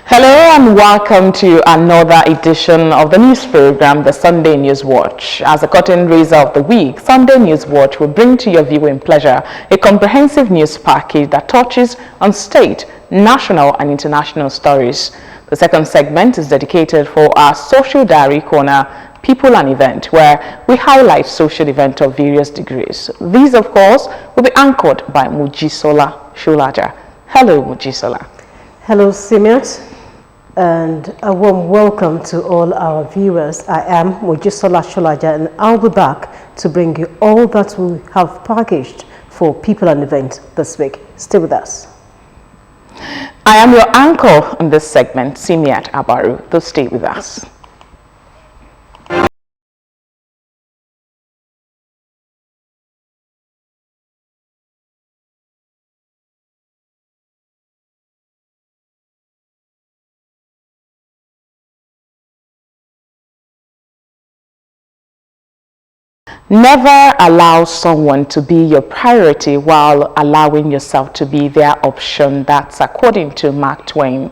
Hello and welcome to another edition of the news program, the Sunday News Watch. As a curtain raiser of the week, Sunday News Watch will bring to your viewing pleasure a comprehensive news package that touches on state, national and international stories. The second segment is dedicated for our social diary corner, People and Event, where we highlight social events of various degrees. These, of course, will be anchored by Mojisola Shulaja. Hello, Mojisola. Hello, Simiot, and a warm welcome to all our viewers. I am Mojisola Shulaja, and I'll be back to bring you all that we have packaged for People and Event this week. Stay with us. I am your anchor in this segment, Simiat Abaru. So stay with us. Never allow someone to be your priority while allowing yourself to be their option. That's according to Mark Twain.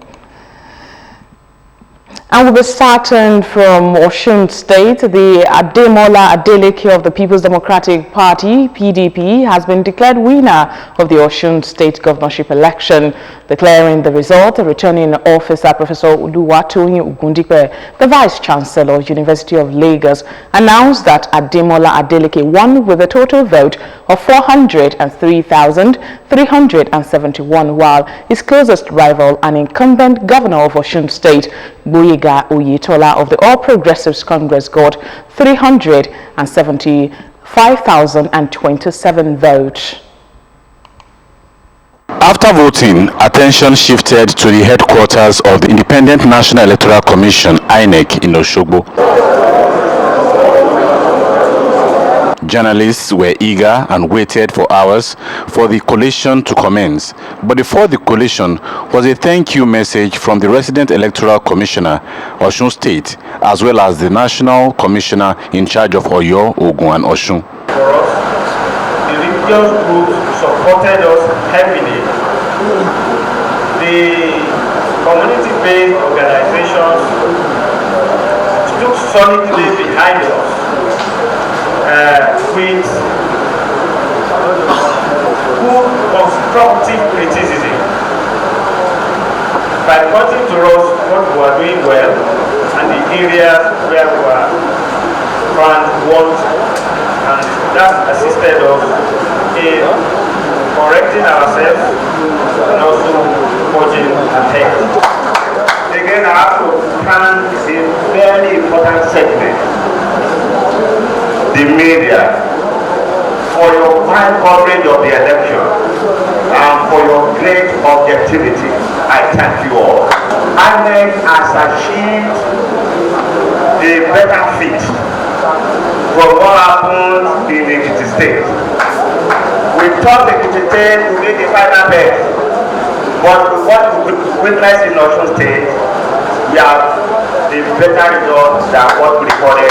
And we'll be starting from Osun State. The Ademola Adeleke of the People's Democratic Party, PDP, has been declared winner of the Osun State governorship election. Declaring the result, returning officer Professor Oluwatoyin Ogundipe, the Vice Chancellor of University of Lagos, announced that Ademola Adeleke won with a total vote of 403,371, while his closest rival and incumbent governor of Osun State, Boyega Oyetola of the All Progressives Congress, got 375,027 votes. After voting, attention shifted to the headquarters of the Independent National Electoral Commission, INEC, in Osogbo. Journalists were eager and waited for hours for the collation to commence. But before the collation was a thank you message from the resident electoral commissioner, Osun State, as well as the national commissioner in charge of Oyo, Ogun, and Osun. For us, the religious groups supported us heavily. The community-based organizations stood solidly behind us with good constructive criticism by pointing to us what we are doing well and the areas where we are found want, and that assisted us in correcting ourselves and also forging ahead. Again, I have to thank a very important segment, the media, for your fine coverage of the election and for your great objectivity. I thank you all. INEC has achieved a better fit from what happened in Ekiti State. We thought Ekiti State would be the final best, but what we witnessed in Osun State, we have a better result than what we recorded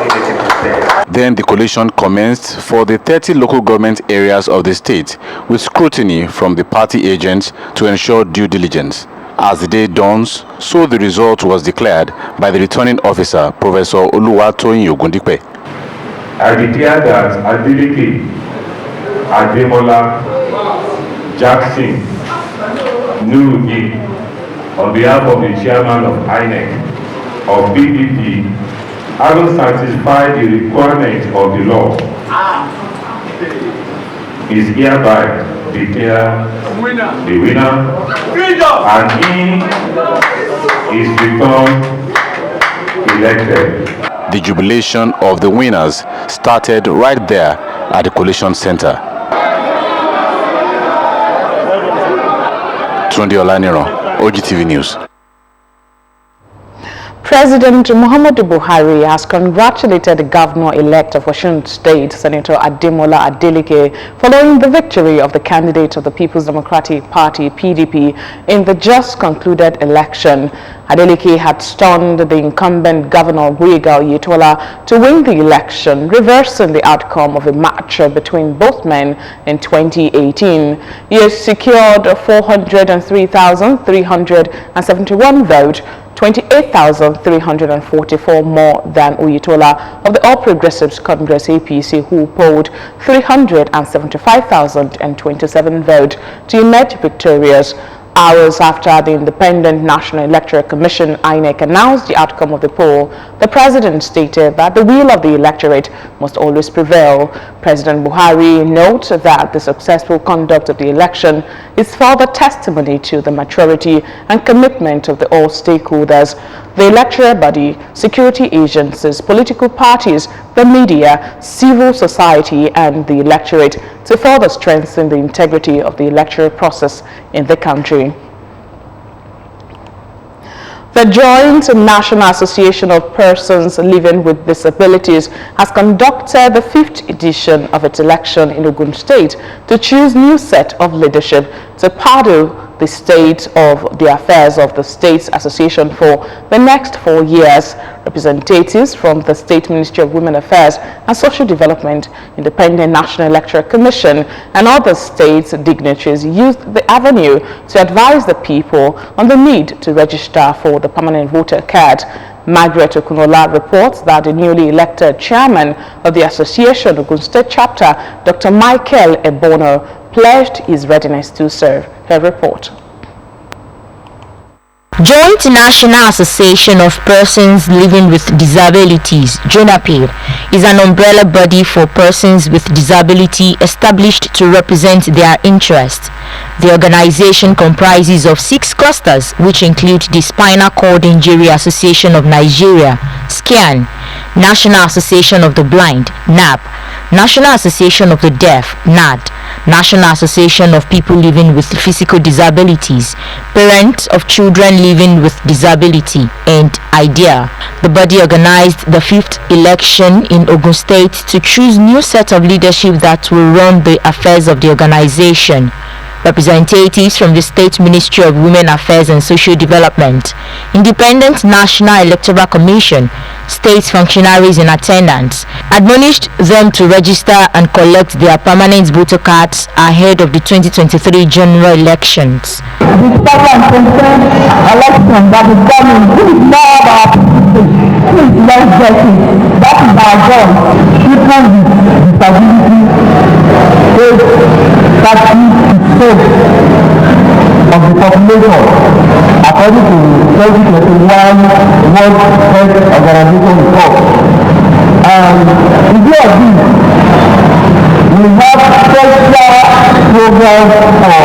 in Ekiti State. Then the collation commenced for the 30 local government areas of the state, with scrutiny from the party agents to ensure due diligence. As the day dawns, so the result was declared by the returning officer, Professor Oluwatoyin Ogundipe. I declare that Adeleke Ademola Jackson Nurugi, on behalf of the chairman of INEC of PDP, having satisfied the requirement of the law, is hereby declared the winner, and he is returned elected. The jubilation of the winners started right there at the collation center. Tunde Olaniran, OGTV News. President Muhammadu Buhari has congratulated the governor-elect of Osun State, Senator Ademola Adeleke, following the victory of the candidate of the People's Democratic Party, PDP, in the just concluded election. Adeleke had stunned the incumbent governor, Gboyega Oyetola, to win the election, reversing the outcome of a match between both men in 2018. He has secured 403,371 votes, 28,344 more than Oyetola of the All Progressives Congress APC, who polled 375,027 votes to emerge victorious. Hours after the Independent National Electoral Commission (INEC) announced the outcome of the poll, the president stated that the will of the electorate must always prevail. President Buhari notes that the successful conduct of the election is further testimony to the maturity and commitment of all stakeholders: the electoral body, security agencies, political parties, the media, civil society, and the electorate, to further strengthen the integrity of the electoral process in the country. The Joint National Association of Persons Living with Disabilities has conducted the 5th edition of its election in Ogun State to choose new set of leadership to paddle the state of the affairs of the State's Association for the next 4 years. Representatives from the State Ministry of Women Affairs and Social Development, Independent National Electoral Commission, and other state dignitaries used the avenue to advise the people on the need to register for the permanent voter card. Margaret Okunola reports that the newly elected chairman of the Association Ogun State Chapter, Dr. Michael Ebono, pledged his readiness to serve. Her report. Joint National Association of Persons Living with Disabilities, JONAPID, is an umbrella body for persons with disability established to represent their interests. The organization comprises of 6 clusters, which include the Spinal Cord Injury Association of Nigeria, SCIAN, National Association of the Blind, NAB, National Association of the Deaf, NAD, National Association of People Living with Physical Disabilities, Parents of Children Living with Disability, and IDEA. The body organized the 5th election in Ogun State to choose new set of leadership that will run the affairs of the organization. Representatives from the State Ministry of Women Affairs and Social Development, Independent National Electoral Commission, state functionaries in attendance, admonished them to register and collect their permanent voter cards ahead of the 2023 general elections. The second election that is coming, this is more about please let's get it. That is our goal. People with disability face 30% of the population according to 2021 World Health Organization report. And in view of this, we have special programs for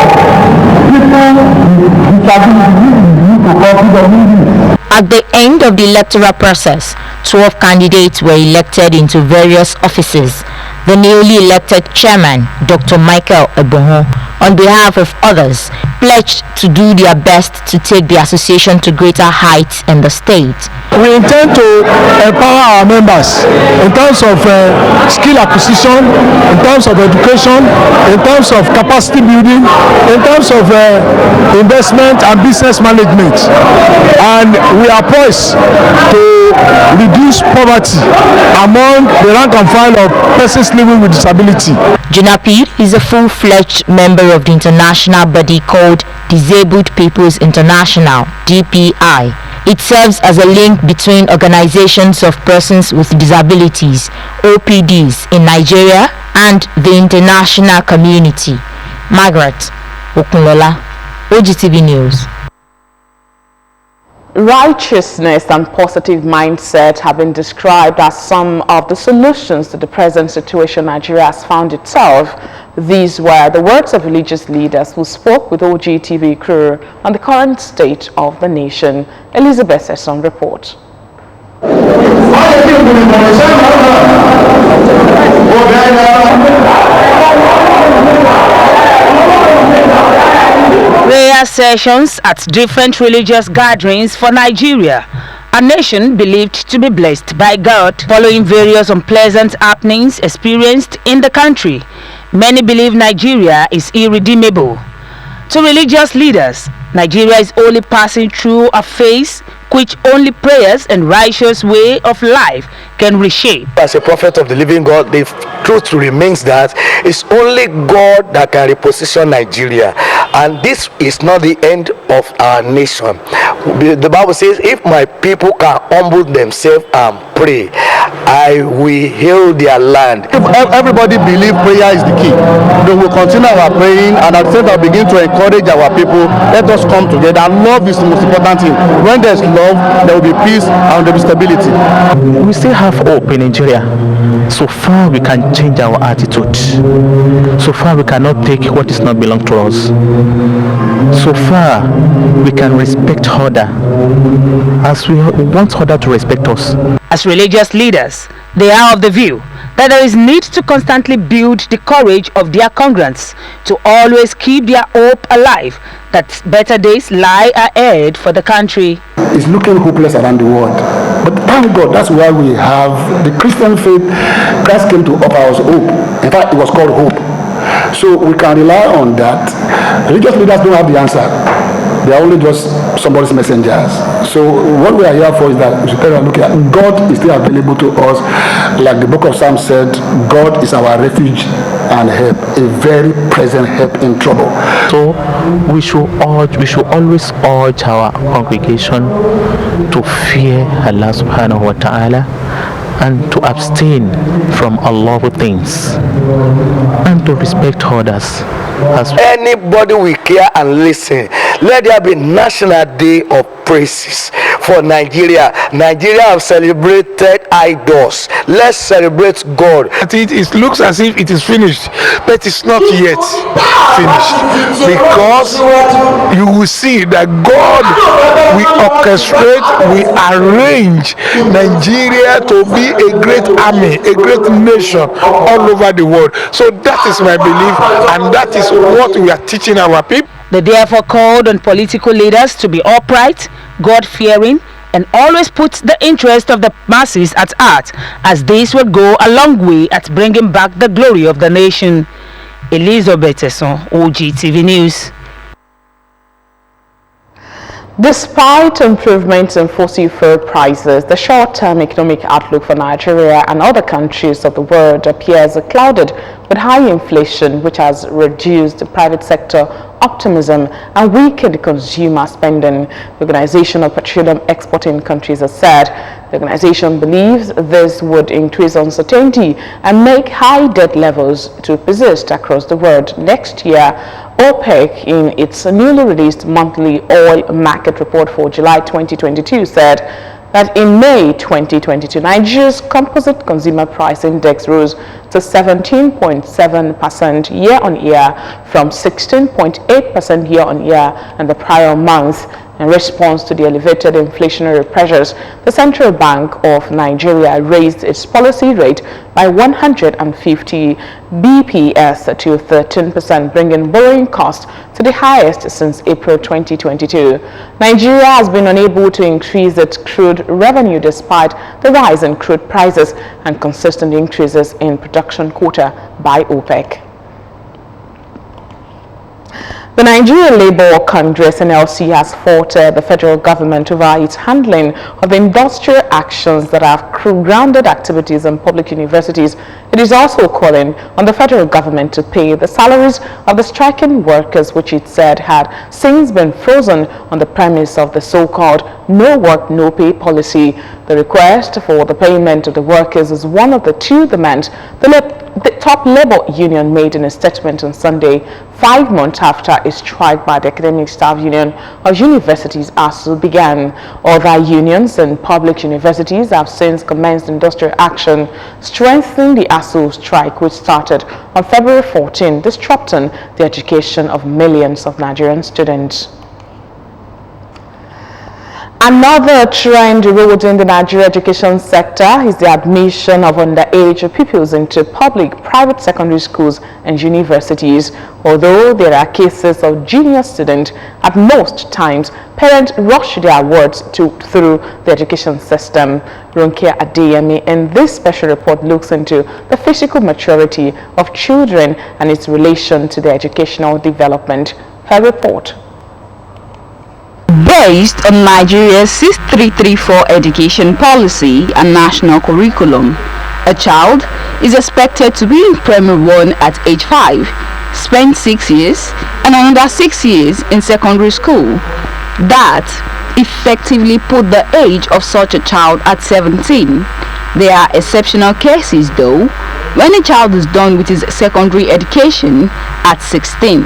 people with disabilities to consider needing. At the end of the electoral process, 12 candidates were elected into various offices. The newly elected chairman, Dr. Michael Ebono, on behalf of others, pledged to do their best to take the association to greater heights in the state. We intend to empower our members in terms of skill acquisition, in terms of education, in terms of capacity building, in terms of investment and business management. And we are poised to reduce poverty among the rank and file of persons living with disability. JONAPID is a full-fledged member of the international body called Disabled Peoples International, DPI. It serves as a link between organizations of persons with disabilities, OPDs, in Nigeria and the international community. Margaret Okunola, OGTV News. Righteousness and positive mindset have been described as some of the solutions to the present situation Nigeria has found itself. These were the words of religious leaders who spoke with OGTV crew on the current state of the nation. Elizabeth Sesson reports. Prayer sessions at different religious gatherings for Nigeria A nation believed to be blessed by God following various unpleasant happenings experienced in the country. Many believe Nigeria is irredeemable. To religious leaders, Nigeria is only passing through a phase which only prayers and righteous way of life can reshape. As a prophet of the living God, the truth remains that it's only God that can reposition Nigeria, and this is not the end of our nation. The Bible says, if my people can humble themselves and pray, I will heal their land. If everybody believes prayer is the key, then we'll continue our praying, and at the same time begin to encourage our people. Let us come together. Love is the most important thing. When there's love, there will be peace and there will be stability. We still have hope in Nigeria. So far we can change our attitude. So far we cannot take what does not belong to us. So far we can respect other as we want other to respect us. As religious leaders, they are of the view that there is need to constantly build the courage of their congregants to always keep their hope alive that better days lie ahead for the country. It's looking hopeless around the world. But thank God, that's why we have the Christian faith. Christ came to offer us hope. In fact, it was called hope. So we can rely on that. Religious leaders don't have the answer. They are only just somebody's messengers. So what we are here for is that we should tell them, look, God is still available to us. Like the book of Psalms said, God is our refuge and help, a very present help in trouble. So we should always urge our congregation to fear Allah subhanahu wa ta'ala and to abstain from unlawful things and to respect others. Anybody will care and listen. Let there be National Day of Praises for Nigeria. Nigeria have celebrated idols. Let's celebrate God. It looks as if it is finished, but it's not yet finished, because you will see that God will orchestrate, will arrange Nigeria to be a great army, a great nation all over the world. So that is my belief, and that is what we are teaching our people. They therefore called on political leaders to be upright, God-fearing, and always put the interest of the masses at heart, as this will go a long way at bringing back the glory of the nation. Elizabeth Tesson, OGTV News. Despite improvements in fossil fuel prices, the short-term economic outlook for Nigeria and other countries of the world appears clouded with high inflation, which has reduced the private sector optimism and weakened consumer spending. The Organization of Petroleum Exporting Countries has said the organization believes this would increase uncertainty and make high debt levels to persist across the world next year. OPEC, in its newly released monthly oil market report for July 2022, said that in May 2022, Nigeria's composite consumer price index rose to 17.7% year-on-year from 16.8% year-on-year in the prior month. In response to the elevated inflationary pressures, the Central Bank of Nigeria raised its policy rate by 150 BPS to 13%, bringing borrowing costs to the highest since April 2022. Nigeria has been unable to increase its crude revenue despite the rise in crude prices and consistent increases in production quota by OPEC. The Nigerian Labour Congress (NLC) has faulted the federal government over its handling of the industrial actions that have grounded activities in public universities. It is also calling on the federal government to pay the salaries of the striking workers, which it said had since been frozen on the premise of the so-called no work, no pay policy. The request for the payment of the workers is one of the two demands the top labor union made in a statement on Sunday, 5 months after a strike by the Academic Staff Union of Universities ASU began. Other unions and public universities have since commenced industrial action, strengthening the ASU strike, which started on February 14, disrupting the education of millions of Nigerian students. Another trend eroding the Nigeria education sector is the admission of underage pupils into public, private secondary schools and universities. Although there are cases of junior students, at most times parents rush their wards through the education system. Ronke Adeyemi in this special report looks into the physical maturity of children and its relation to their educational development. Her report. Based on Nigeria's 6334 education policy and national curriculum, a child is expected to be in primary 1 at age 5, spend 6 years and another 6 years in secondary school. That effectively put the age of such a child at 17. There are exceptional cases though, when a child is done with his secondary education at 16.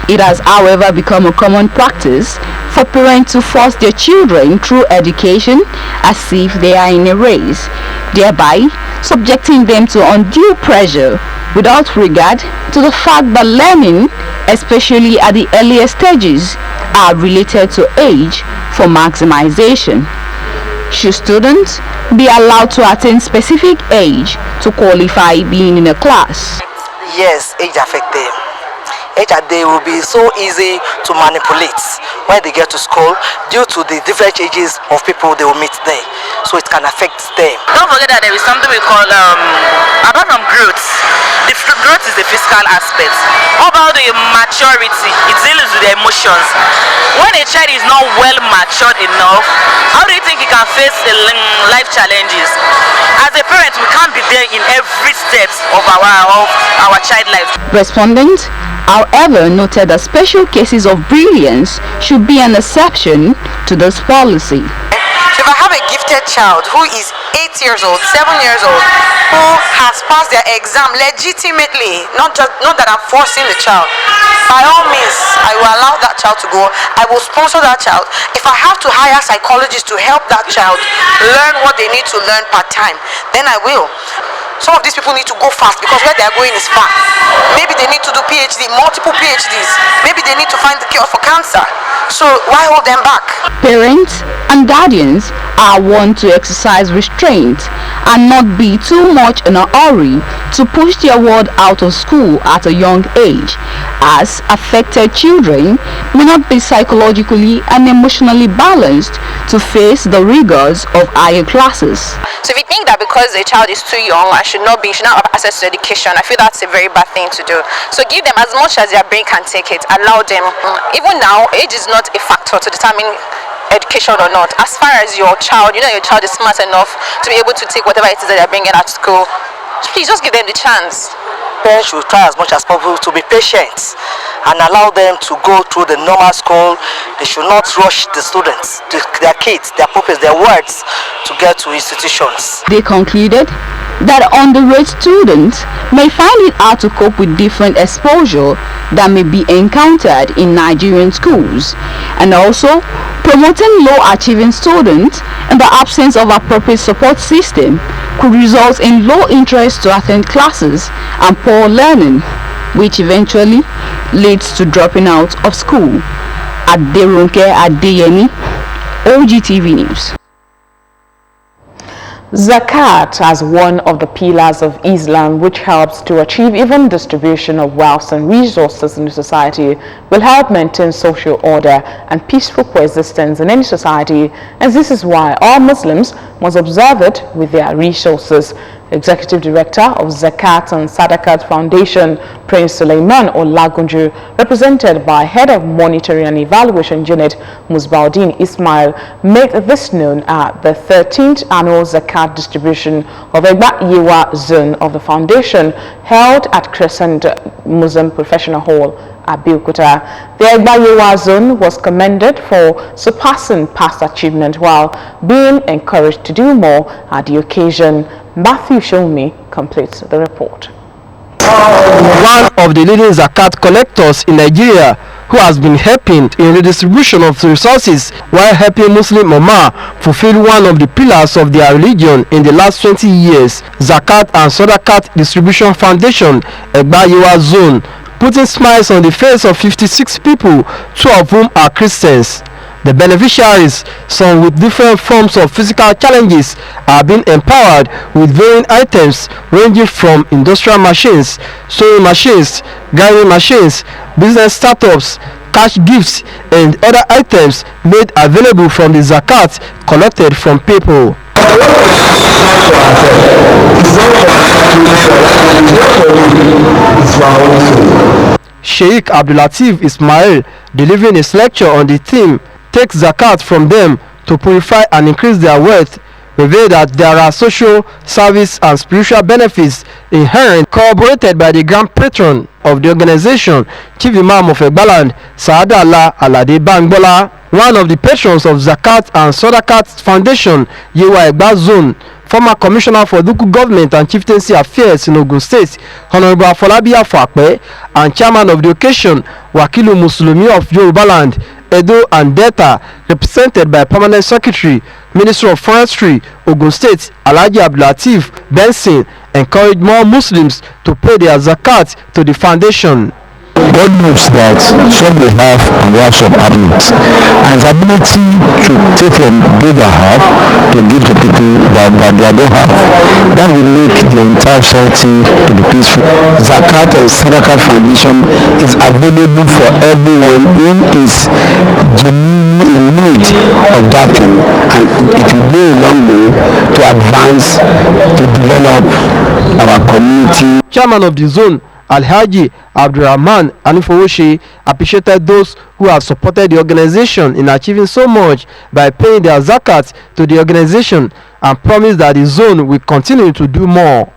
It has however become a common practice for parents to force their children through education as if they are in a race, thereby subjecting them to undue pressure without regard to the fact that learning, especially at the earlier stages, are related to age for maximization. Should students be allowed to attain specific age to qualify being in a class? Yes, age affects them. Age at day will be so easy to manipulate when they get to school due to the different ages of people they will meet there. So it can affect them. Don't forget that there is something we call, apart from growth, the growth is the physical aspect. How about the maturity? It deals with the emotions. When a child is not well matured enough, how do you think he can face the life challenges? As a parent, we can't be there in every step of our child life. Respondents, however, noted that special cases of brilliance should be an exception to this policy. If I have a gifted child who is 8 years old, 7 years old, who has passed their exam legitimately, not that I'm forcing the child, by all means, I will allow that child to go. I will sponsor that child. If I have to hire psychologists to help that child learn what they need to learn part-time, then I will. Some of these people need to go fast because where they are going is far. Maybe they need to do PhD, multiple PhDs. Maybe they need to find the cure for cancer. So why hold them back? Parents and guardians are warned to exercise restraint and not be too much in a hurry to push their ward out of school at a young age, as affected children may not be psychologically and emotionally balanced to face the rigors of higher classes. So if you think that because a child is too young and should not have access to education, I feel that's a very bad thing to do. So give them as much as their brain can take it. Allow them. Even now, age is not a factor to determine education or not. As far as your child, you know your child is smart enough to be able to take whatever it is that they're bringing at school, please just give them the chance. Parents should try as much as possible to be patient and allow them to go through the normal school. They should not rush the students, their kids, their pupils, their words to get to institutions. They concluded that underage students may find it hard to cope with different exposure that may be encountered in Nigerian schools, and also promoting low-achieving students in the absence of appropriate support system could result in low interest to attend classes and poor learning, which eventually leads to dropping out of school. Ronke Adeyemi, OGTV News. Zakat, as one of the pillars of Islam, which helps to achieve even distribution of wealth and resources in the society, will help maintain social order and peaceful coexistence in any society, and this is why all Muslims must observe it with their resources. Executive Director of Zakat and Sadakat Foundation, Prince Suleiman Olagunju, represented by Head of Monitoring and Evaluation Unit, Musbaudin Ismail, made this known at the 13th Annual Zakat Distribution of Egba Yewa Zone of the Foundation, held at Crescent Muslim Professional Hall, Abeokuta. The Egba Yewa Zone was commended for surpassing past achievement while being encouraged to do more at the occasion. Matthew Shomi completes the report. One of the leading zakat collectors in Nigeria, who has been helping in the distribution of resources while helping Muslim Ummah fulfill one of the pillars of their religion in the last 20 years, Zakat and Sadakat Distribution Foundation, Egba Yewa Zone, putting smiles on the face of 56 people, 2 of whom are Christians. The beneficiaries, some with different forms of physical challenges, are being empowered with varying items ranging from industrial machines, sewing machines, grinding machines, business startups, cash gifts, and other items made available from the zakat collected from people. Sheikh Abdulatif Ismail, delivering his lecture on the theme "Take Zakat from them to purify and increase their wealth," revealed that there are social, service, and spiritual benefits inherent, corroborated by the grand patron of the organization, Chief Imam of Egbaland, Saada Allah Alade Bangbola. One of the patrons of Zakat and Sodakat Foundation, Yewa Egba Zone, former commissioner for local government and chieftaincy affairs in Ogun State, Honorable Afolabi Afakpe, and chairman of the occasion, Wakilu Muslumi of Yorubaland, Edo and Delta, represented by permanent secretary, Minister of Forestry, Ogun State, Alhaji Abdulatif Benson, encouraged more Muslims to pay their zakat to the foundation. God knows that some may have and we have some abilities, and his ability to take from give a half to give to people that they don't have, that will make the entire society to be peaceful. Zakat and Sadaqah Foundation is available for everyone who is genuinely in need of that thing, and it will go a long way to advance, to develop our community. Chairman of the zone, Alhaji Abdurrahman Anifowoshi, appreciated those who have supported the organization in achieving so much by paying their zakat to the organization, and promised that the zone will continue to do more.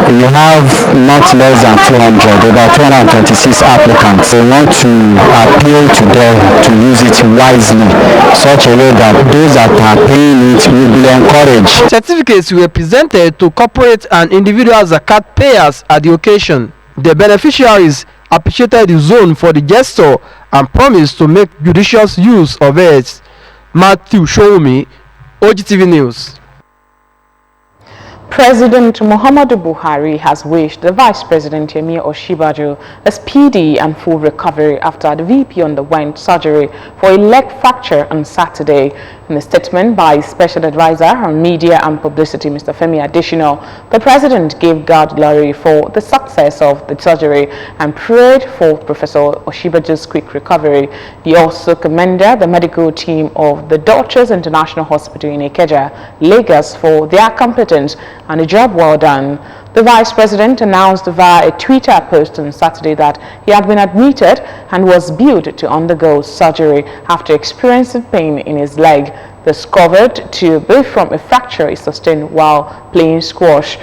We have not less than 200, about 226 applicants. We want to appeal to them to use it wisely, such a way that those that are paying it will be encouraged. Certificates were presented to corporate and individual zakat payers at the occasion. The beneficiaries appreciated the zone for the gesture and promised to make judicious use of it. Matthew Shoumi, OGTV News. President Muhammadu Buhari has wished the Vice President Yemi Osinbajo a speedy and full recovery after the VP underwent surgery for a leg fracture on Saturday. In a statement by Special Advisor on Media and Publicity, Mr. Femi Adesina, the President gave God glory for the success of the surgery and prayed for Professor Osinbajo's quick recovery. He also commended the medical team of the Doctors International Hospital in Ikeja, Lagos, for their competence and a job well done. The Vice President announced via a Twitter post on Saturday that he had been admitted and was billed to undergo surgery after experiencing pain in his leg, discovered to be from a fracture he sustained while playing squash.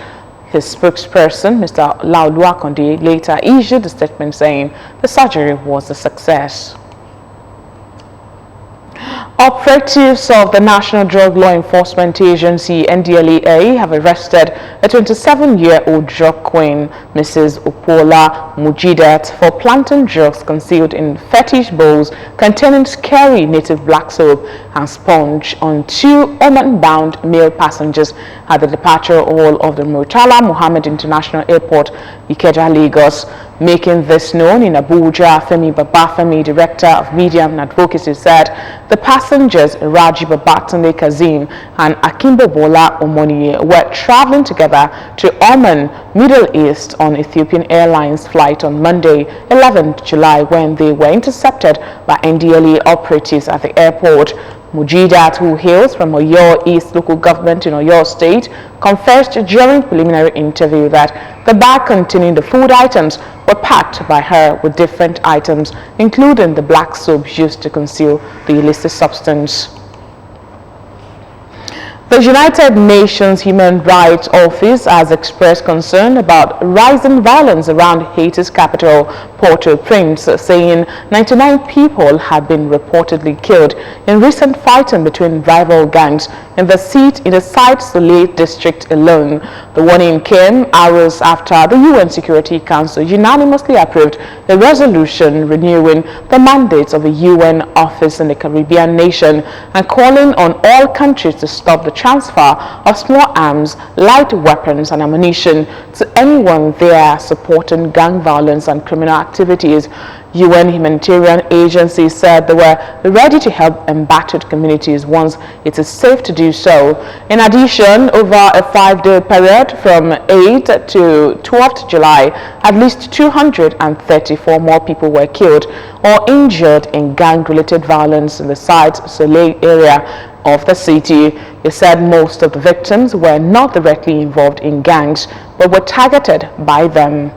His spokesperson, Mr. Laolu Akonde, later issued a statement saying the surgery was a success. Operatives of the National Drug Law Enforcement Agency, NDLEA, have arrested a 27-year-old drug queen, Mrs. Upola Mujidat, for planting drugs concealed in fetish bowls containing scary native black soap and sponge on two Oman-bound male passengers at the departure hall of the Murtala Mohammed International Airport, Ikeja, Lagos. Making this known in Abuja, Femi Babafemi, Director of Media and Advocacy, said the passengers Raji Babatunde Kazim and Akimbo Bola Omoniye were traveling together to Oman, Middle East on Ethiopian Airlines flight on Monday, 11th July, when they were intercepted by NDLEA operatives at the airport. Mujidat, who hails from Oyo East local government in Oyo State, confessed during preliminary interview that the bag containing the food items were packed by her with different items, including the black soap used to conceal the illicit substance. The United Nations Human Rights Office has expressed concern about rising violence around Haiti's capital, Port-au-Prince, saying 99 people have been reportedly killed in recent fighting between rival gangs in the Site Soleil district alone. The warning came hours after the UN Security Council unanimously approved a resolution renewing the mandates of a UN office in the Caribbean nation and calling on all countries to stop the transfer of small arms, light weapons and ammunition to anyone there supporting gang violence and criminal activities. UN humanitarian agencies said they were ready to help embattled communities once it is safe to do so. In addition, over a 5-day period from 8th to 12th July, at least 234 more people were killed or injured in gang-related violence in the Site Soleil area of the city. They said most of the victims were not directly involved in gangs but were targeted by them.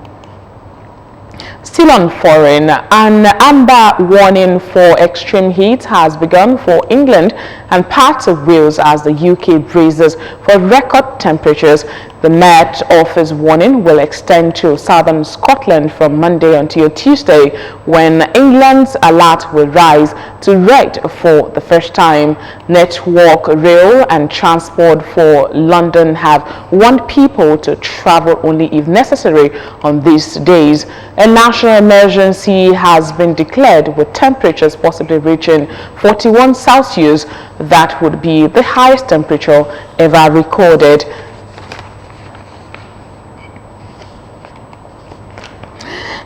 Still on foreign, an amber warning for extreme heat has begun for England and parts of Wales as the UK braces for record temperatures. The Met Office warning will extend to southern Scotland from Monday until Tuesday, when England's alert will rise to red for the first time. Network Rail and Transport for London have warned people to travel only if necessary on these days. A national emergency has been declared with temperatures possibly reaching 41 Celsius. That would be the highest temperature ever recorded.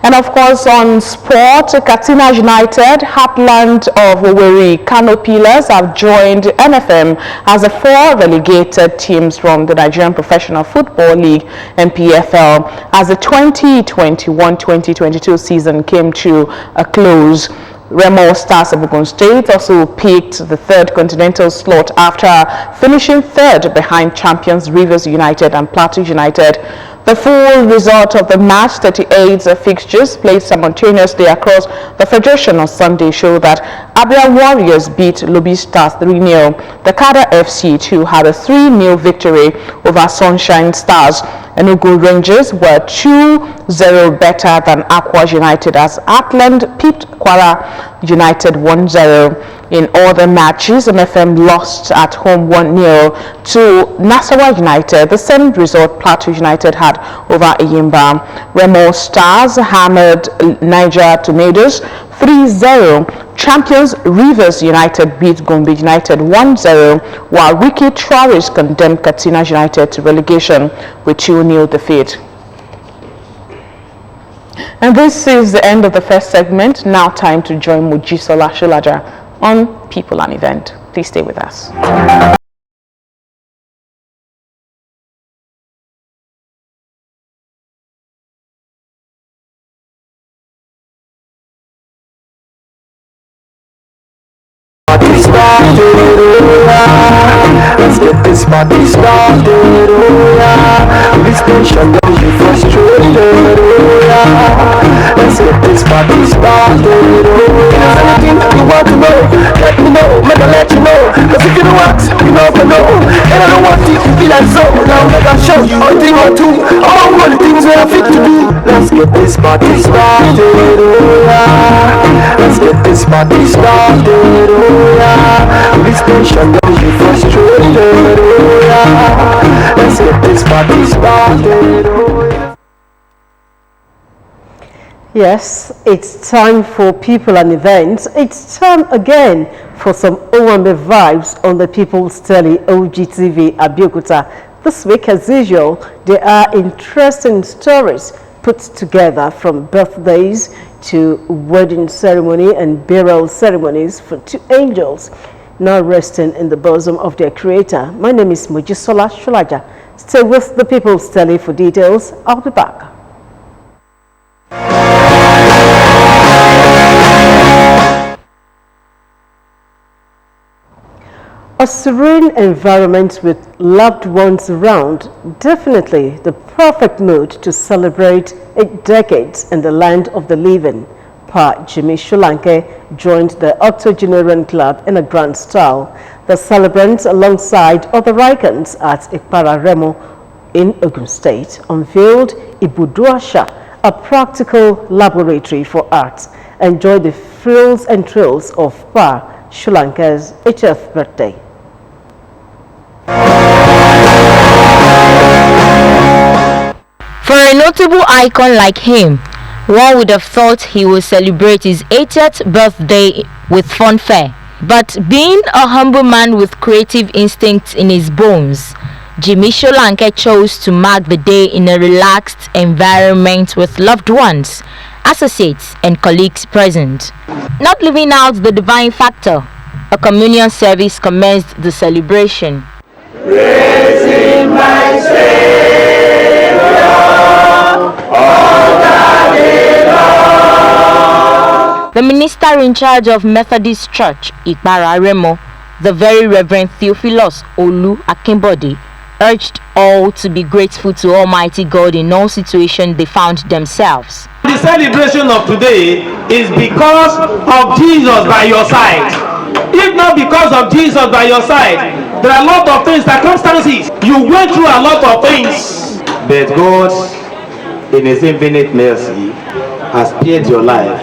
And of course, on sport, Katsina United, heartland of Owerri Kano Pillars, have joined NFM as the 4 relegated teams from the Nigerian Professional Football League (NPFL) as the 2021-2022 season came to a close. Remo Stars of Ogun State also picked the 3rd continental slot after finishing 3rd behind champions Rivers United and Plateau United. The full result of the match, 38 fixtures played simultaneously across the federation on Sunday, showed that Abia Warriors beat Lobi Stars 3-0. The Kada FC too had a 3-0 victory over Sunshine Stars. Enugu Rangers were 2-0 better than Aqua United as Atland pipped Kwara United 1-0. In other matches, MFM lost at home 1-0 to Nasarawa United. The same result Plateau United had over Iyimba. Remo Stars hammered Niger Tornadoes 3-0. Champions Rivers United beat Gombe United 1-0, while Wiki Traorés condemned Katsina United to relegation with 2-0 defeat. And this is the end of the first segment. Now time to join Mojisola Sholaja on People and Event. Please stay with us. Let's get this party started, oh yeah. This nation don't be frustrated, oh yeah. Let's get this party started, oh yeah. Anything you want to know, let me know, make I let you know. Cause if you don't want, you never know. And I don't want it to be like so. Now make I show you a thing or two. All the things we are fit to do. Let's get this party started, oh yeah. Let's get this party started, oh yeah. This nation don't be frustrated, oh yeah. Let's get this party started, oh yeah. Yes, it's time for people and events. It's time again for some Owambe vibes on the People's Telly OGTV Abeokuta. This week, as usual, there are interesting stories put together from birthdays to wedding ceremony and burial ceremonies for 2 angels now resting in the bosom of their creator. My name is Mojisola Sholaja. Stay with the People's Telly for details. I'll be back. A serene environment with loved ones around, definitely the perfect mood to celebrate 8 decades in the land of the living. Pa Jimmy Shulanke joined the Octogenarian Club in a grand style. The celebrants, alongside other icons at Ikpara Remo in Ogun State, unveiled Ibuduasha, a practical laboratory for art. Enjoy the frills and thrills of Pa Shulanke's 80th birthday. For a notable icon like him, one would have thought he would celebrate his 80th birthday with funfair. But being a humble man with creative instincts in his bones, Jimmy Solanke chose to mark the day in a relaxed environment with loved ones, associates and colleagues present. Not leaving out the divine factor, a communion service commenced the celebration. Praising my Savior all the day long. The minister in charge of Methodist Church, Ikpara Remo, the Very Reverend Theophilus Olu Akinbode, urged all to be grateful to Almighty God in all situations they found themselves. The celebration of today is because of Jesus by your side. If not because of Jesus by your side, there are a lot of things, circumstances. You went through a lot of things. But God, in His infinite mercy, has spared your life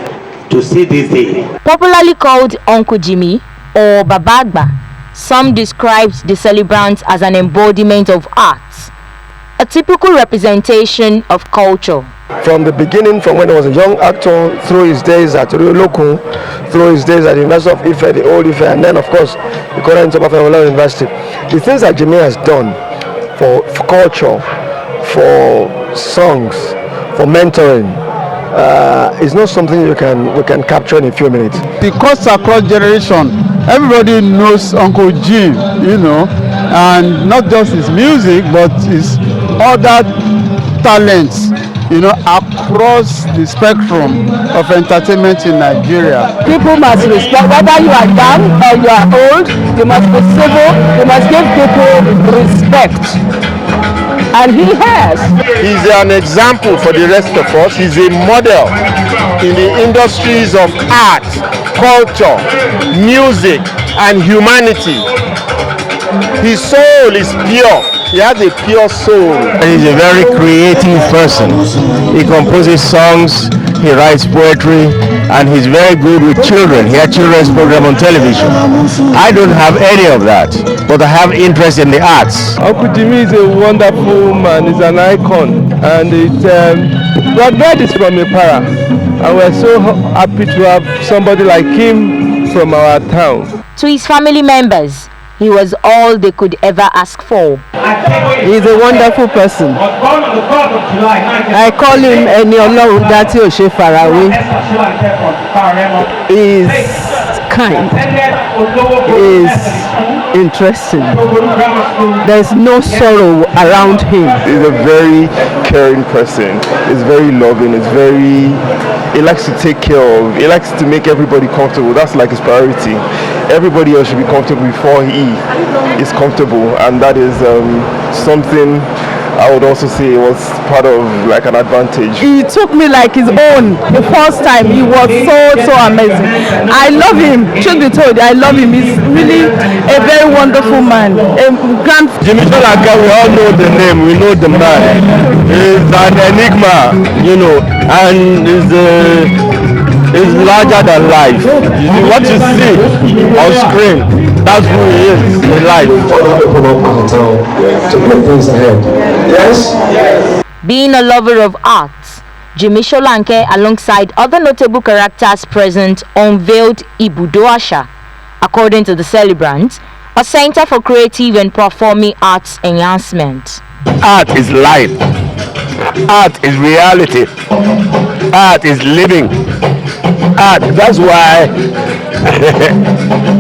to see this day. Popularly called Uncle Jimmy or Babagba, some described the celebrant as an embodiment of art, a typical representation of culture. From the beginning, from when he was a young actor, through his days at Rio Loco, through his days at the University of Ife, the Old Ife, and then of course the current top of University, the things that Jimmy has done for culture, for songs, for mentoring, is not something we can capture in a few minutes. Because across generation, everybody knows Uncle Jim, you know, and not just his music, but his other talents, you know, across the spectrum of entertainment in Nigeria. People must respect, whether you are young or you are old, you must be civil, you must give people respect. And he has. He's an example for the rest of us. He's a model in the industries of art, culture, music, and humanity. His soul is pure. He has a pure soul. He's a very creative person. He composes songs, he writes poetry, and he's very good with children. He had children's program on television. I don't have any of that, but I have interest in the arts. Uncle Jimmy is a wonderful man, he's an icon, and our dad is from Ipara, and we're so happy to have somebody like him from our town. To his family members, he was all they could ever ask for. He's a wonderful person. I call him Eniolo Udati Oshe Farawe. He's kind. He's interesting. There's no sorrow around him. He's a very caring person. He's very loving. He likes to take care of. He likes to make everybody comfortable. That's like his priority. Everybody else should be comfortable before he is comfortable, and that is something I would also say was part of like an advantage. He took me like his own the first time. He was so amazing. I love him. Truth be told, I love him. He's really a very wonderful man. Jimmy Solanke, we all know the name, we know the man. He's an enigma, you know, and is larger than life. You see, what you see on screen, that's who he is in life. Yes? Being a lover of art, Jimmy Solanke, alongside other notable characters present, unveiled Ibudo Asha, according to the celebrant, a center for creative and performing arts enhancement. Art is life. Art is reality. Art is living. Art, that's why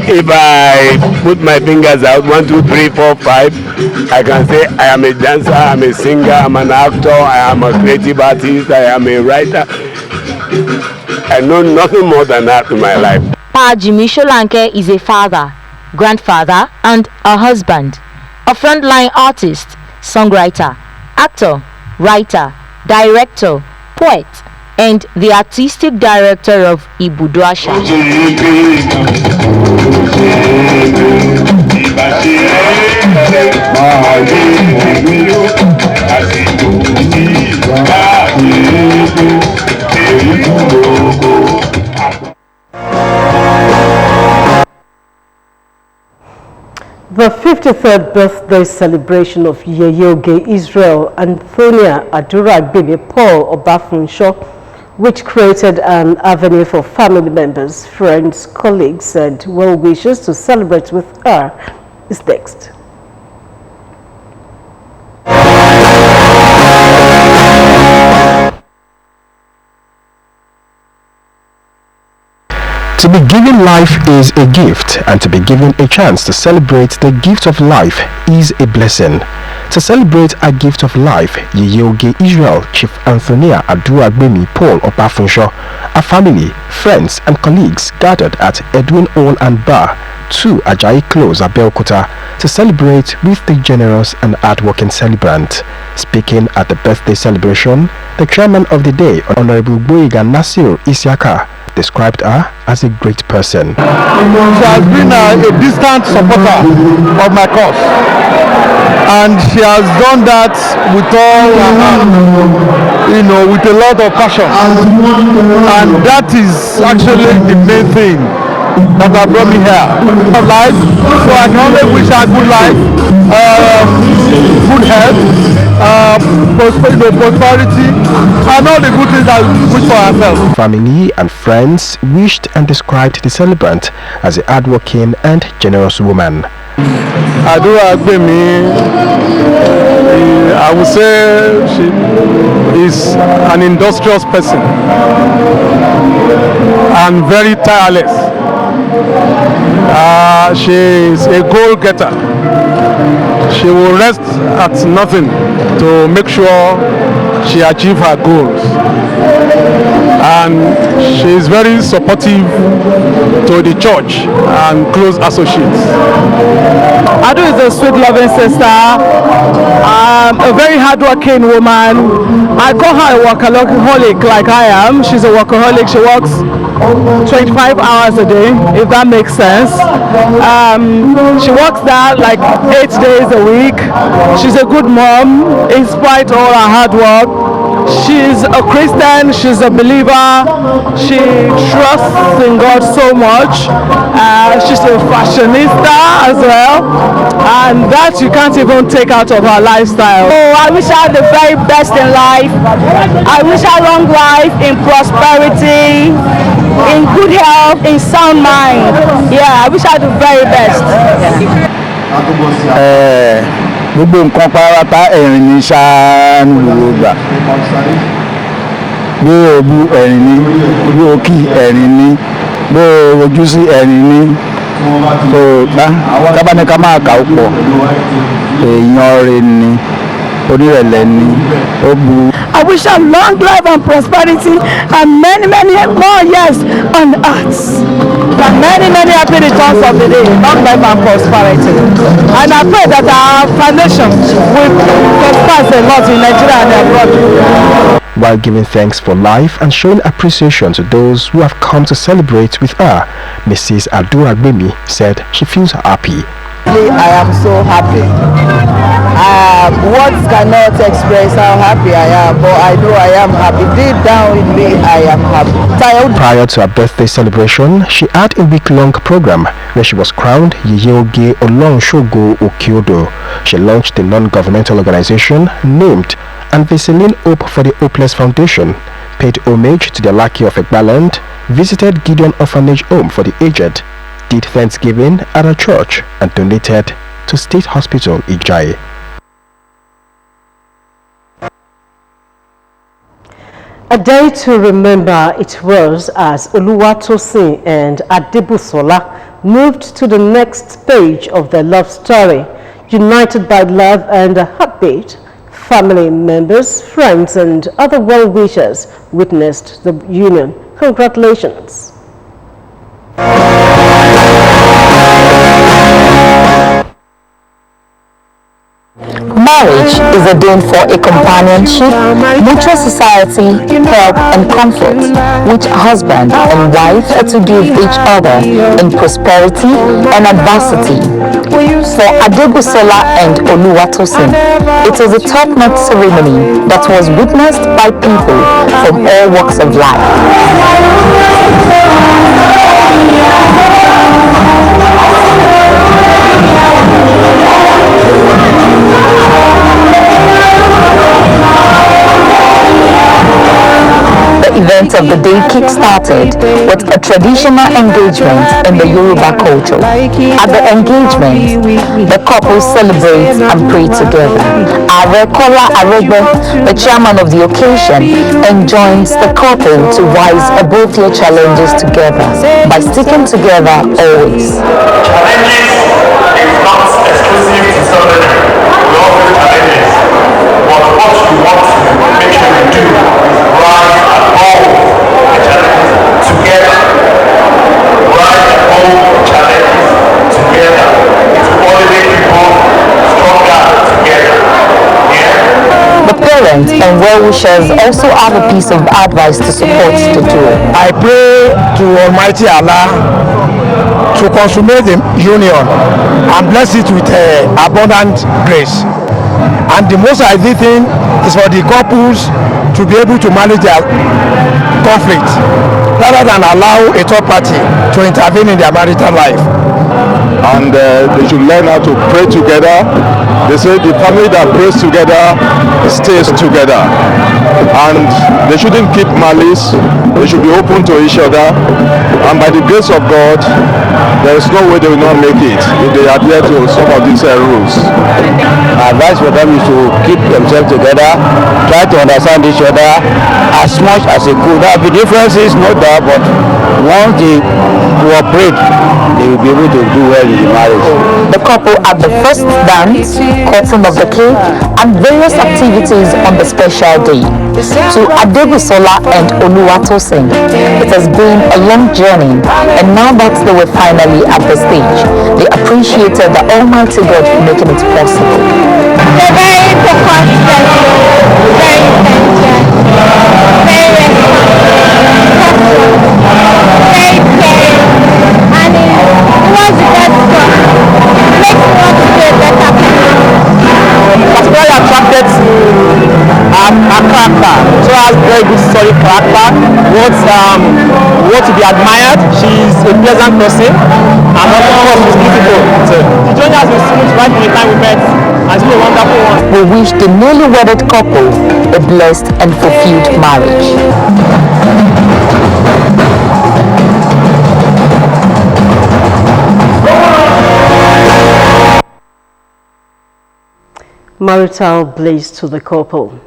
if I put my fingers out 1, 2, 3, 4, 5, I can say I am a dancer, I am a singer, I am an actor, I am a creative artist, I am a writer. I know nothing more than that in my life. Pa Jimmy Solanke is a father, grandfather, and a husband, a frontline artist, songwriter, actor, writer, director, poet, and the artistic director of Ibudo Asha. The 53rd birthday celebration of Yeyoge Israel Antonia Adura Baby Paul Obafunsho which created an avenue for family members, friends, colleagues, and well-wishers to celebrate with her, is next. To be given life is a gift, and to be given a chance to celebrate the gift of life is a blessing. To celebrate a gift of life, Yeyeoge Israel Chief Anthony Aduagbemi Paul Opafunsho, a family, friends and colleagues gathered at Edwin Hall and Bar, 2 Ajayi Close, Abeokuta, to celebrate with the generous and hardworking celebrant. Speaking at the birthday celebration, the chairman of the day, Honorable Boyega Nasir Isiaka, described her as a great person. She has been a distant supporter of my cause, and she has done that with all her heart, with a lot of passion, and that is actually the main thing that has brought me here. Of life, so I can only wish her good life, good health, prosperity, and all the good things that we wish for ourselves. Family and friends wished and described the celebrant as a hardworking and generous woman. Aduagbemi, I would say she is an industrious person and very tireless. She is a goal-getter. She will rest at nothing to make sure she achieves her goals. And she is very supportive to the church and close associates. Adu is a sweet, loving sister, a very hardworking woman. I call her a workaholic like I am. She's a workaholic. She works 25 hours a day, if that makes sense. She works there like 8 days a week. She's a good mom, in spite of all her hard work. She's a Christian, she's a believer, she trusts in God so much. She's a fashionista as well, and that you can't even take out of her lifestyle. Oh, I wish her the very best in life. I wish her long life, in prosperity, in good health, in sound mind. Yeah, I wish her the very best. Gbogbo nǹkan pátá ẹ̀rín ní ṣáá ní gbogbo ìgbà. Bí òbu ẹ̀rín ní, bí òkì ẹ̀rín ní, bí ojú sí ẹ̀rín ní. So tábánikà máa kà ó pọ̀, èèyàn rẹ̀ ni, onírẹ̀lẹ̀ ni, ó bu. I wish her long life and prosperity and many more years on earth. And many happy returns of the day, long life and prosperity. And I pray that our foundation will prosper a lot in Nigeria and abroad. While giving thanks for life and showing appreciation to those who have come to celebrate with her, Mrs. Aduagbemi said she feels happy. I am so happy. Words cannot express how happy I am, but I know I am happy. Deep down in me, I am happy. Prior to her birthday celebration, she had a week-long program where she was crowned Yeyeoge Olorunshogo Okiodo. She launched a non-governmental organization named Unveiling Hope for the Hopeless Foundation, paid homage to the Laki of Egbaland, visited Gideon Orphanage Home for the Aged, did Thanksgiving at a church, and donated to State Hospital Ijai. A day to remember it was as Oluwatosin and Adebusola moved to the next page of their love story. United by love and a heartbeat, family members, friends and other well-wishers witnessed the union. Congratulations. Marriage is ordained for a companionship, mutual society, help and comfort, which husband and wife are to give each other in prosperity and adversity. For Adebusola and Oluwatosin, it was a top-notch ceremony that was witnessed by people from all walks of life. The event event of the day kick-started with a traditional engagement in the Yoruba culture. At the engagement, the couple celebrate and pray together. Arekola Arebe, the chairman of the occasion, enjoins the couple to rise above their challenges together by sticking together always. Challenges is not exclusive to somebody. We all face challenges. But what we want to make sure we do is rise above the challenges together. Rise above the challenges together. It's only make people stronger together. Yeah? The parents and well-wishers also have a piece of advice to support the duo. I pray to Almighty Allah to consummate the union and bless it with abundant grace. And the most ideal thing is for the couples to be able to manage their conflict rather than allow a third party to intervene in their marital life. And they should learn how to pray together. They say the family that prays together stays together, and they shouldn't keep malice. They should be open to each other, and by the grace of God, there is no way they will not make it if they adhere to some of these rules. My advice for them is to keep themselves together, try to understand each other as much as they could. There will be differences, no doubt, but once they cooperate, they will be able to do well in the marriage. The couple at the first dance, cutting of the cake, and various activities on the special day. To Adebusola and Oluwatosin, it has been a long journey, and now that they were finally at the stage, they appreciated the Almighty God for making it possible. They're very focused, very intelligent, very responsible, very caring, and it was the best stuff. It makes me want to be a better person. Particularly attracted to her character. So has very good solid character. Wants to be admired. She's a pleasant person, and of course she's beautiful. So the journey has been smooth right from the time we met, and it's been a wonderful one. We wish the newly wedded couple a blessed and fulfilled marriage. Marital bliss to the couple.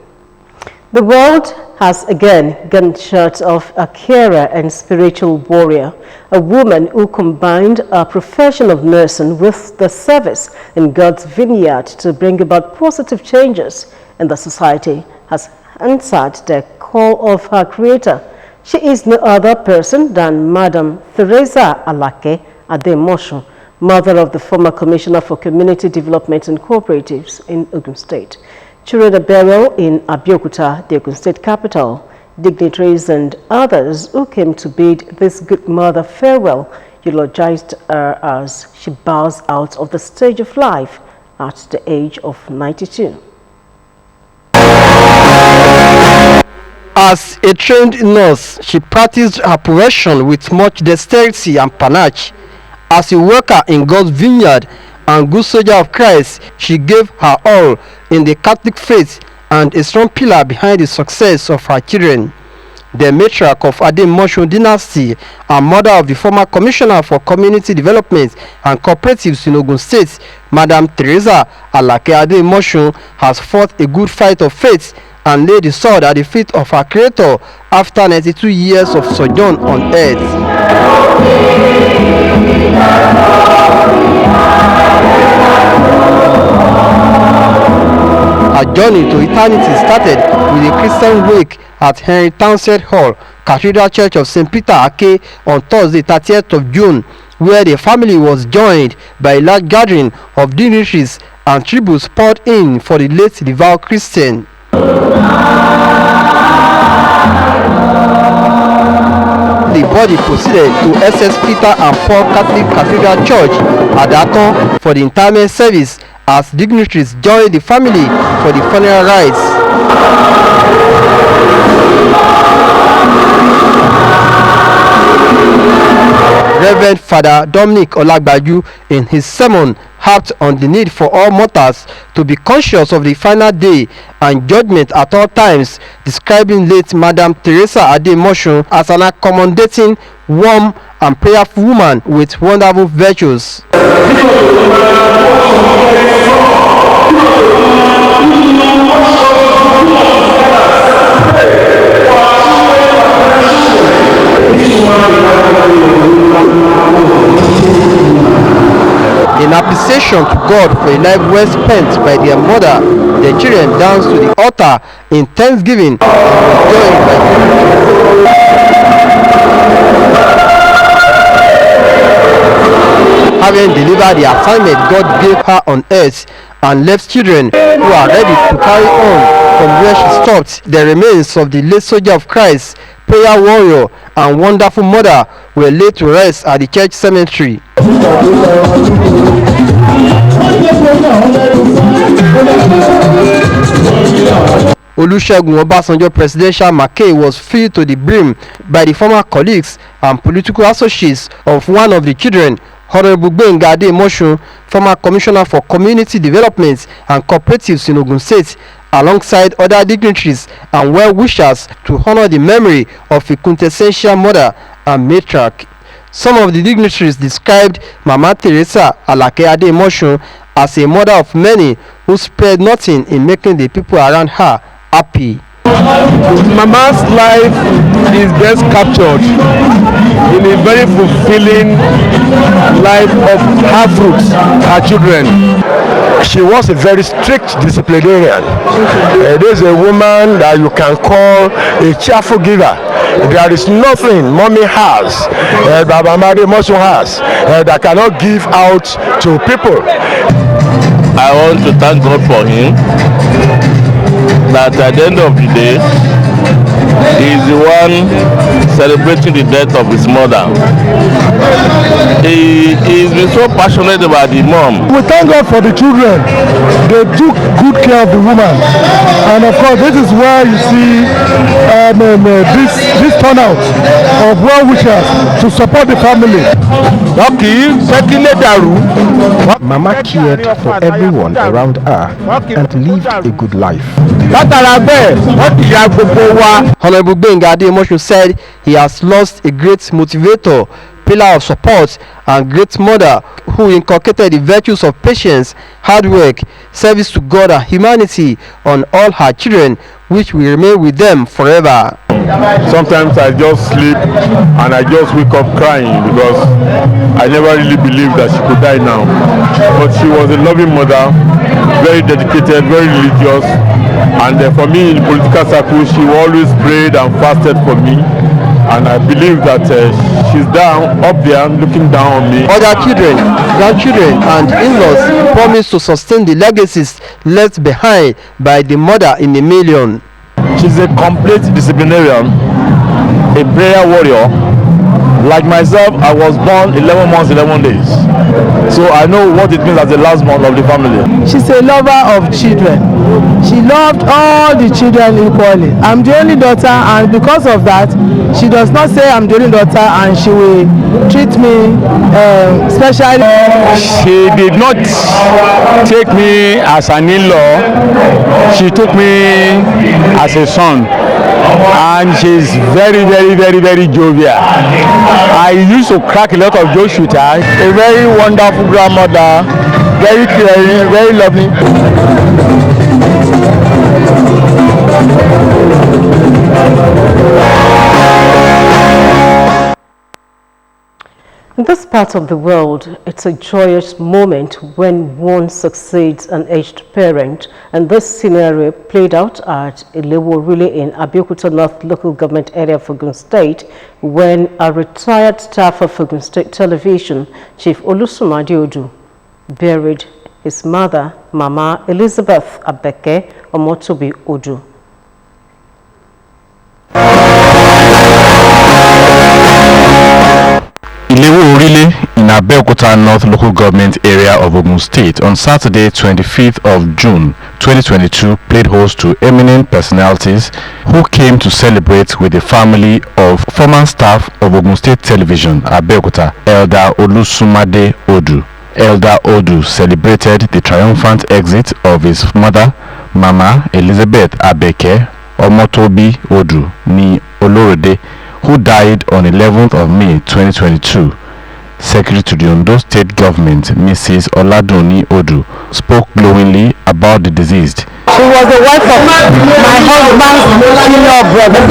The world has again gone short of a carer and spiritual warrior, a woman who combined a profession of nursing with the service in God's vineyard to bring about positive changes in the society, has answered the call of her creator. She is no other person than Madam Teresa Alake Ademosho, mother of the former Commissioner for Community Development and Cooperatives in Ogun State. During a burial in Abeokuta, the Ogun State capital, dignitaries and others who came to bid this good mother farewell eulogized her as she bows out of the stage of life at the age of 92. As a trained nurse, she practiced her profession with much dexterity and panache. As a worker in God's vineyard and good soldier of Christ, she gave her all in the Catholic faith and a strong pillar behind the success of her children. The matriarch of Ademosho dynasty and mother of the former Commissioner for Community Development and Cooperatives in Ogun State, Madam Teresa Alake Ademosho, has fought a good fight of faith and laid the sword at the feet of her creator after 92 years of sojourn on earth. Her journey to eternity started with a Christian wake at Henry Townsend Hall, Cathedral Church of St. Peter Ake on Thursday 30th of June, where the family was joined by a large gathering of dignitaries and tributes poured in for the late devout Christian. The body proceeded to SS Peter and Paul Catholic Cathedral Church at Aton for the interment service as dignitaries joined the family for the funeral rites. Reverend Father Dominic Olagbaju, in his sermon, harped on the need for all mortals to be conscious of the final day and judgment at all times, describing late Madam Teresa Ademosun as an accommodating, warm and prayerful woman with wonderful virtues. In appreciation to God for a life well spent by their mother, the children danced to the altar in thanksgiving and joy having delivered the assignment God gave her on earth, and left children who are ready to carry on from where she stopped. The remains of the late soldier of Christ, prayer warrior and wonderful mother were laid to rest at the church cemetery. Olusegun Obasanjo presidential macaque was filled to the brim by the former colleagues and political associates of one of the children, Honorable Gbenga Ademosun, former Commissioner for Community Development and Cooperatives in Ogun State, alongside other dignitaries and well-wishers to honor the memory of a quintessential mother and matriarch. Some of the dignitaries described Mama Teresa Alake Ademosun as a mother of many who spared nothing in making the people around her happy. Mama's life is best captured in a very fulfilling life of her fruits, her children. She was a very strict disciplinarian. There's a woman that you can call a cheerful giver. There is nothing mommy has, that Mama Ademosun has, that cannot give out to people. I want to thank God for him, that at the end of the day, he is the one celebrating the death of his mother. He's been so passionate about the mom. We thank God for the children. They took good care of the woman, and of course this is where you see this turnout of well-wishers to support the family. Mama cared for everyone around her and lived a good life. Honorable Gbenga Ademosun said he has lost a great motivator, pillar of support and great mother who inculcated the virtues of patience, hard work, service to God and humanity on all her children, which will remain with them forever. Sometimes I just sleep and I just wake up crying because I never really believed that she could die now. But she was a loving mother, very dedicated, very religious, and for me in political circles she always prayed and fasted for me, and I believe that she's down up there looking down on me. Other children, grandchildren and in-laws promise to sustain the legacies left behind by the mother in a million. She's a complete disciplinarian, a prayer warrior. Like myself, I was born 11 months, 11 days. So I know what it means as the last born of the family. She's a lover of children. She loved all the children equally. I'm the only daughter, and because of that, she does not say I'm the only daughter and she will treat me specially. She did not take me as an in-law. She took me as a son. And she's very, very, very, very jovial. I used to crack a lot of jokes with her. A very wonderful grandmother, very caring, very loving. In this part of the world, it's a joyous moment when one succeeds an aged parent, and this scenario played out at Ilewo Relay in Abeokuta North local government area of Ogun State when a retired staff of Ogun State Television, Chief Olusuma Adeodu, buried his mother, Mama Elizabeth Abeke Omotobi Odu. Ilewo Relay in Abeokuta North local government area of Ogun State on Saturday 25th of June 2022 played host to eminent personalities who came to celebrate with the family of former staff of Ogun State Television, Abeokuta, Elder Olusumade Odu. Elder Odu celebrated the triumphant exit of his mother, Mama Elizabeth Abeke Omotobi Odu ni Olorode, who died on 11th of May 2022. Secretary to the Ondo State Government, Mrs. Oladuni Odu, spoke glowingly about the deceased. She was the wife of my husband's senior brother,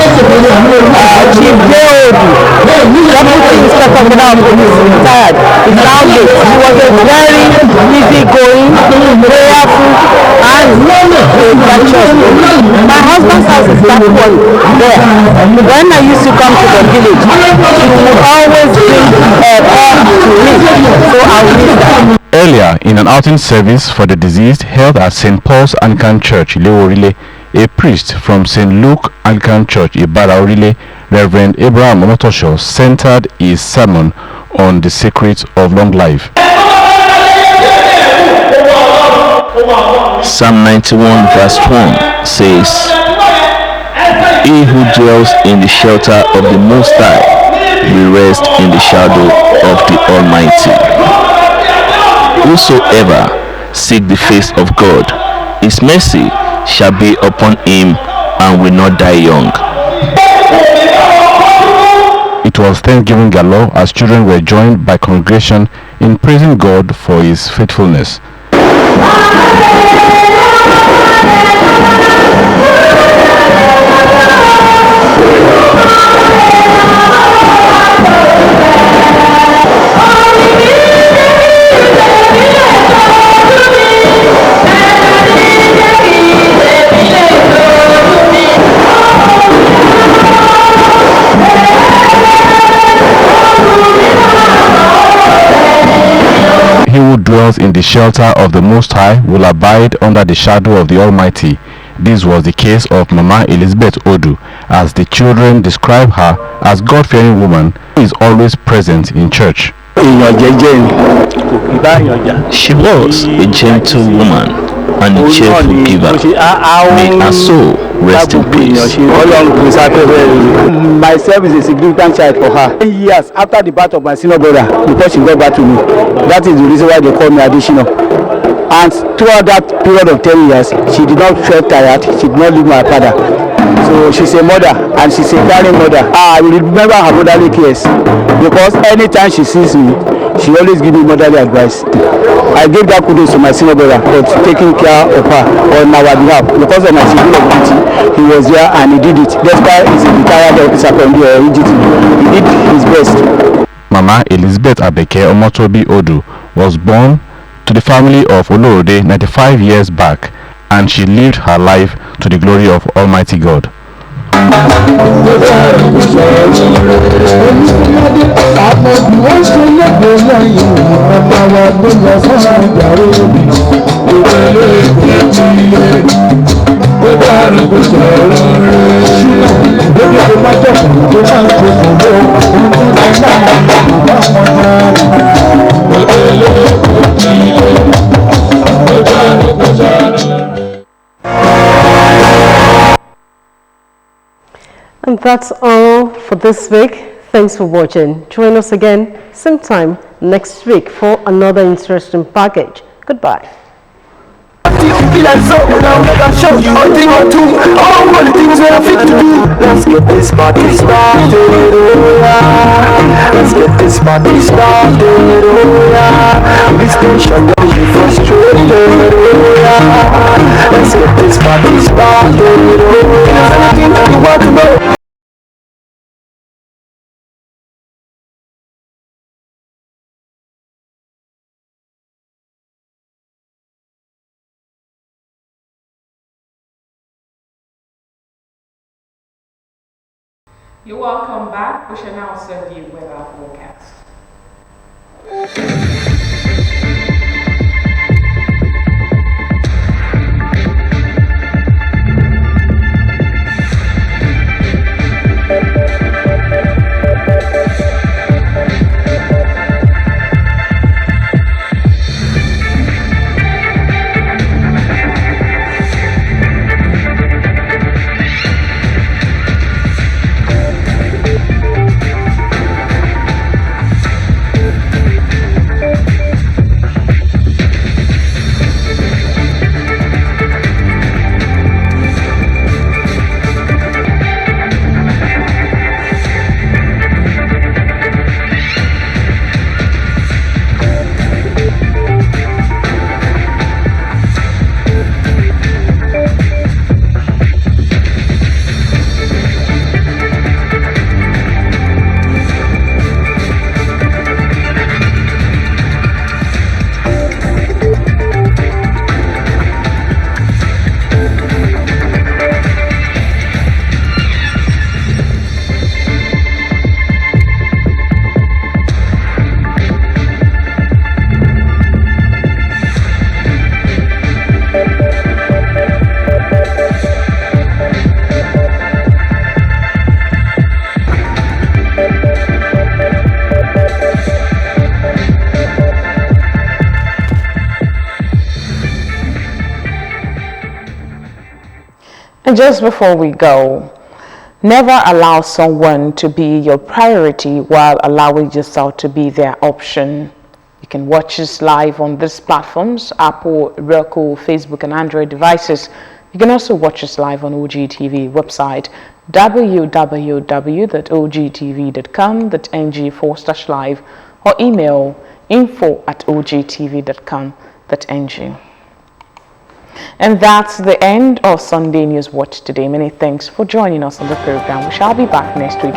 Chief J. Odu, Deputy Inspector General of Police, retired. He's now late. He was a very easygoing, prayerful, and righteous. My husband's house is that one there. When I used to come to the village, she would always bring to me, so I will miss that. Earlier, in an outing service for the deceased held at St. Paul's Anglican Church, Ileorile, a priest from St. Luke Anglican Church, Ibara-Orile, Reverend Abraham Omotosho, centered his sermon on the secrets of long life. Psalm 91 verse 1 says, "He who dwells in the shelter of the Most High will rest in the shadow of the Almighty. Whosoever seek the face of God, his mercy shall be upon him and will not die young." It was Thanksgiving galore as children were joined by congregation in praising God for his faithfulness. He who dwells in the shelter of the Most High will abide under the shadow of the Almighty. This was the case of Mama Elizabeth Odu, as the children describe her as God-fearing woman who is always present in church. She was a gentle woman and a cheerful giver. May her soul rest in peace. Myself is a significant child for her. 10 years after the birth of my senior brother, before she got back to me. That is the reason why they call me additional. And throughout that period of 10 years, she did not feel tired. She did not leave my father. So she's a mother, and she's a caring mother. I will remember her motherly cares, because anytime she sees me, she always gives me motherly advice. I gave that kudos to my senior brother for taking care of her on our behalf. Because of my civil duty, he was there and he did it. Despite he's a retired officer from the EGT, he did his best. Mama Elizabeth Abeke Omotobi Odu was born to the family of Olorode 95 years back, and she lived her life to the glory of Almighty God. And that's all for this week. Thanks for watching. Join us again same time next week for another interesting package. Goodbye. Show you a thing or two. All the things that I fit to do. Let's get this party started, oh yeah. Let's get this party started, oh yeah. This station got you frustrated, oh yeah. Let's get this party started, oh yeah. Anything that you want to know. You're welcome back. We shall now send you weather forecast. And just before we go, never allow someone to be your priority while allowing yourself to be their option. You can watch us live on these platforms: Apple, Roku, Facebook, and Android devices. You can also watch us live on OGTV website www.ogtv.com.ng/live or email info@ogtv.com.ng. And that's the end of Sunday News Watch today. Many thanks for joining us on the program. We shall be back next week.